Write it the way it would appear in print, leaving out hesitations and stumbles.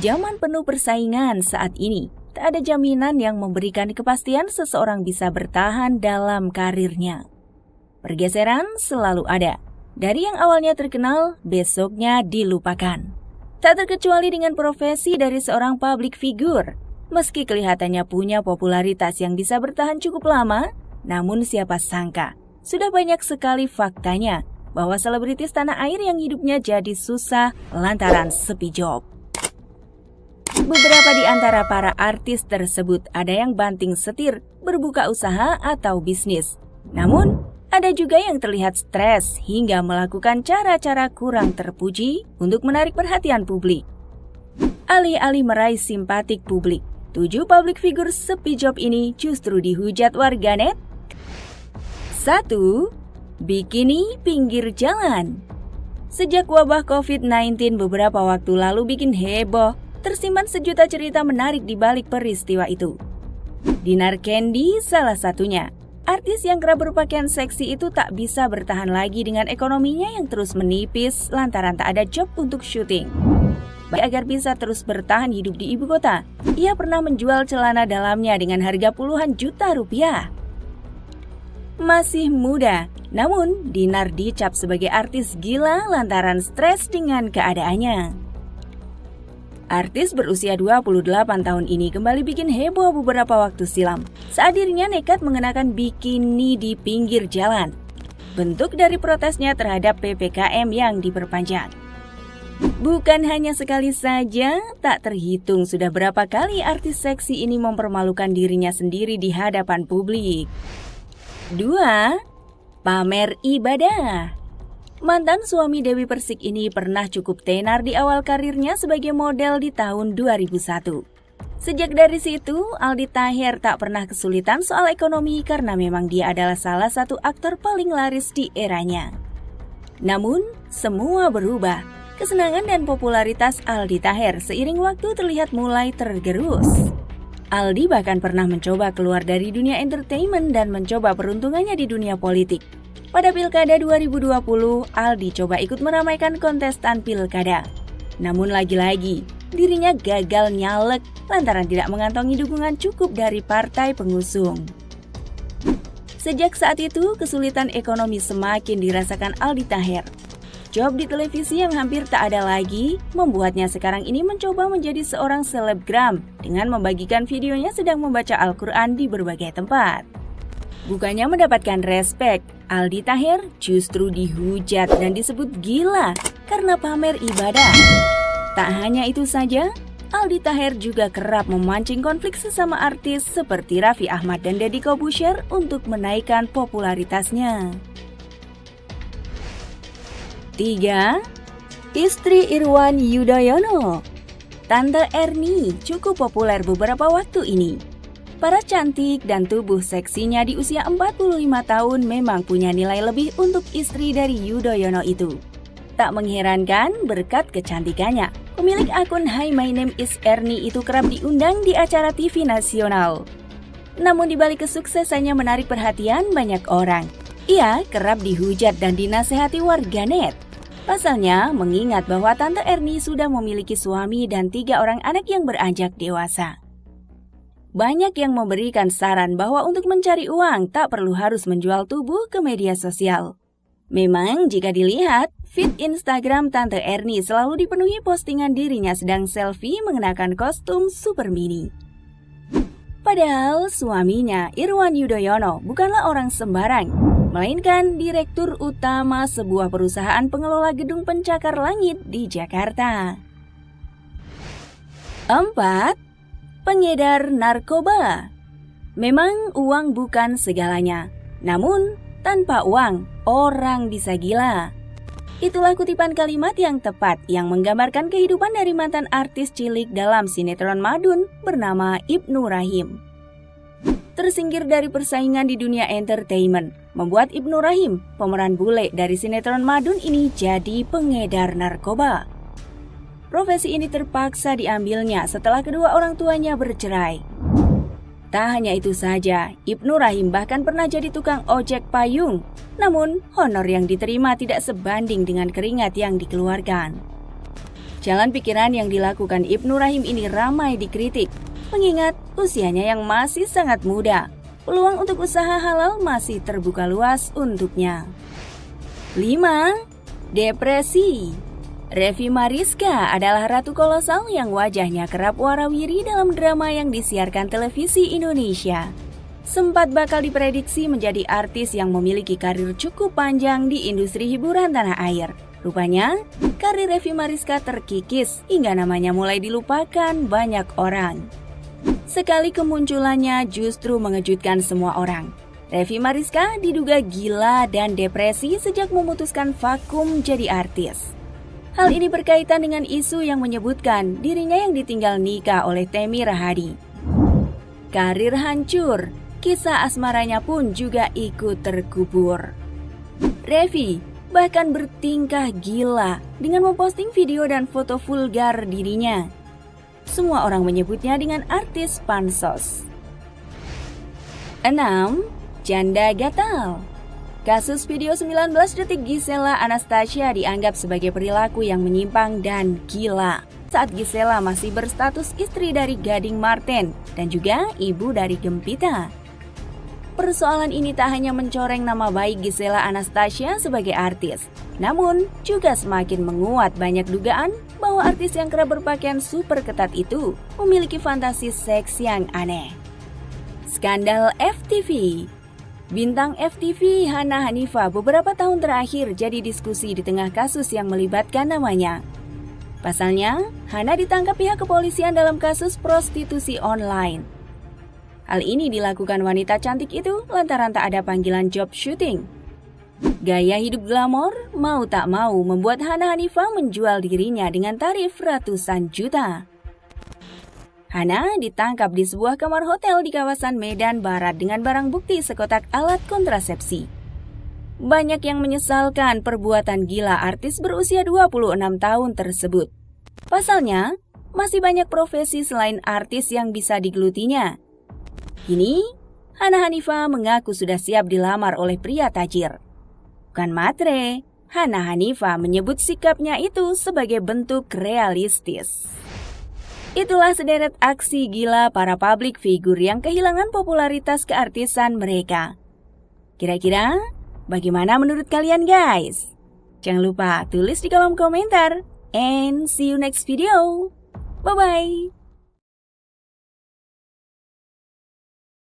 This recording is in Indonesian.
Zaman penuh persaingan saat ini, tak ada jaminan yang memberikan kepastian seseorang bisa bertahan dalam karirnya. Pergeseran selalu ada. Dari yang awalnya terkenal, besoknya dilupakan. Tak terkecuali dengan profesi dari seorang public figure. Meski kelihatannya punya popularitas yang bisa bertahan cukup lama, namun siapa sangka, sudah banyak sekali faktanya bahwa selebritis tanah air yang hidupnya jadi susah lantaran sepi job. Beberapa di antara para artis tersebut ada yang banting setir, berbuka usaha atau bisnis. Namun, ada juga yang terlihat stres hingga melakukan cara-cara kurang terpuji untuk menarik perhatian publik. Alih-alih meraih simpatik publik, 7 public figure sepi job ini justru dihujat warganet. 1. Bikini pinggir jalan. Sejak wabah COVID-19 beberapa waktu lalu bikin heboh, tersimpan sejuta cerita menarik di balik peristiwa itu. Dinar Candy salah satunya. Artis yang kerap berpakaian seksi itu tak bisa bertahan lagi dengan ekonominya yang terus menipis lantaran tak ada job untuk syuting. Agar bisa terus bertahan hidup di ibu kota, ia pernah menjual celana dalamnya dengan harga puluhan juta rupiah. Masih muda, namun Dinar dicap sebagai artis gila lantaran stres dengan keadaannya. Artis berusia 28 tahun ini kembali bikin heboh beberapa waktu silam saat dirinya nekat mengenakan bikini di pinggir jalan. Bentuk dari protesnya terhadap PPKM yang diperpanjang. Bukan hanya sekali saja, tak terhitung sudah berapa kali artis seksi ini mempermalukan dirinya sendiri di hadapan publik. 2. Pamer ibadah. Mantan suami Dewi Persik ini pernah cukup tenar di awal karirnya sebagai model di tahun 2001. Sejak dari situ, Aldi Taher tak pernah kesulitan soal ekonomi karena memang dia adalah salah satu aktor paling laris di eranya. Namun, semua berubah. Kesenangan dan popularitas Aldi Taher seiring waktu terlihat mulai tergerus. Aldi bahkan pernah mencoba keluar dari dunia entertainment dan mencoba peruntungannya di dunia politik. Pada Pilkada 2020, Aldi coba ikut meramaikan kontestan Pilkada. Namun lagi-lagi, dirinya gagal nyalek lantaran tidak mengantongi dukungan cukup dari partai pengusung. Sejak saat itu, kesulitan ekonomi semakin dirasakan Aldi Taher. Job di televisi yang hampir tak ada lagi, membuatnya sekarang ini mencoba menjadi seorang selebgram dengan membagikan videonya sedang membaca Al-Quran di berbagai tempat. Bukannya mendapatkan respek, Aldi Taher justru dihujat dan disebut gila karena pamer ibadah. Tak hanya itu saja, Aldi Taher juga kerap memancing konflik sesama artis seperti Raffi Ahmad dan Deddy Corbuzier untuk menaikkan popularitasnya. 3. Istri Irwan Yudhoyono. Tante Erni cukup populer beberapa waktu ini. Para cantik dan tubuh seksinya di usia 45 tahun memang punya nilai lebih untuk istri dari Yudhoyono itu. Tak mengherankan berkat kecantikannya, pemilik akun Hi My Name is Erni itu kerap diundang di acara TV nasional. Namun di balik kesuksesannya menarik perhatian banyak orang, ia kerap dihujat dan dinasehati warganet. Pasalnya mengingat bahwa Tante Erni sudah memiliki suami dan 3 orang anak yang beranjak dewasa. Banyak yang memberikan saran bahwa untuk mencari uang tak perlu harus menjual tubuh ke media sosial. Memang jika dilihat, feed Instagram Tante Erni selalu dipenuhi postingan dirinya sedang selfie mengenakan kostum super mini. Padahal suaminya Irwan Yudhoyono bukanlah orang sembarang, melainkan direktur utama sebuah perusahaan pengelola gedung pencakar langit di Jakarta. 4. Pengedar narkoba. Memang uang bukan segalanya, namun tanpa uang, orang bisa gila. Itulah kutipan kalimat yang tepat yang menggambarkan kehidupan dari mantan artis cilik dalam sinetron Madun bernama Ibnu Rahim. Tersingkir dari persaingan di dunia entertainment, membuat Ibnu Rahim, pemeran bule dari sinetron Madun ini jadi pengedar narkoba. Profesi ini terpaksa diambilnya setelah kedua orang tuanya bercerai. Tak hanya itu saja, Ibnu Rahim bahkan pernah jadi tukang ojek payung. Namun, honor yang diterima tidak sebanding dengan keringat yang dikeluarkan. Jalan pikiran yang dilakukan Ibnu Rahim ini ramai dikritik, mengingat usianya yang masih sangat muda. Peluang untuk usaha halal masih terbuka luas untuknya. 5. Depresi. Revi Mariska adalah ratu kolosal yang wajahnya kerap warawiri dalam drama yang disiarkan televisi Indonesia. Sempat bakal diprediksi menjadi artis yang memiliki karir cukup panjang di industri hiburan tanah air. Rupanya, karir Revi Mariska terkikis hingga namanya mulai dilupakan banyak orang. Sekali kemunculannya justru mengejutkan semua orang. Revi Mariska diduga gila dan depresi sejak memutuskan vakum jadi artis. Hal ini berkaitan dengan isu yang menyebutkan dirinya yang ditinggal nikah oleh Temi Rahadi. Karir hancur, kisah asmaranya pun juga ikut terkubur. Revi bahkan bertingkah gila dengan memposting video dan foto vulgar dirinya. Semua orang menyebutnya dengan artis pansos. 6. Janda gatal. Kasus video 19 detik Gisela Anastasia dianggap sebagai perilaku yang menyimpang dan gila saat Gisela masih berstatus istri dari Gading Marten dan juga ibu dari Gempita. Persoalan ini tak hanya mencoreng nama baik Gisela Anastasia sebagai artis, namun juga semakin menguat banyak dugaan bahwa artis yang kerap berpakaian super ketat itu memiliki fantasi seks yang aneh. Skandal FTV. Bintang FTV Hana Hanifah beberapa tahun terakhir jadi diskusi di tengah kasus yang melibatkan namanya. Pasalnya, Hana ditangkap pihak kepolisian dalam kasus prostitusi online. Hal ini dilakukan wanita cantik itu lantaran tak ada panggilan job syuting. Gaya hidup glamor mau tak mau membuat Hana Hanifah menjual dirinya dengan tarif ratusan juta. Hana ditangkap di sebuah kamar hotel di kawasan Medan Barat dengan barang bukti sekotak alat kontrasepsi. Banyak yang menyesalkan perbuatan gila artis berusia 26 tahun tersebut. Pasalnya, masih banyak profesi selain artis yang bisa digelutinya. Kini, Hana Hanifah mengaku sudah siap dilamar oleh pria tajir. Bukan matre, Hana Hanifah menyebut sikapnya itu sebagai bentuk realistis. Itulah sederet aksi gila para publik figur yang kehilangan popularitas keartisan mereka. Kira-kira, bagaimana menurut kalian guys? Jangan lupa tulis di kolom komentar. And see you next video. Bye-bye.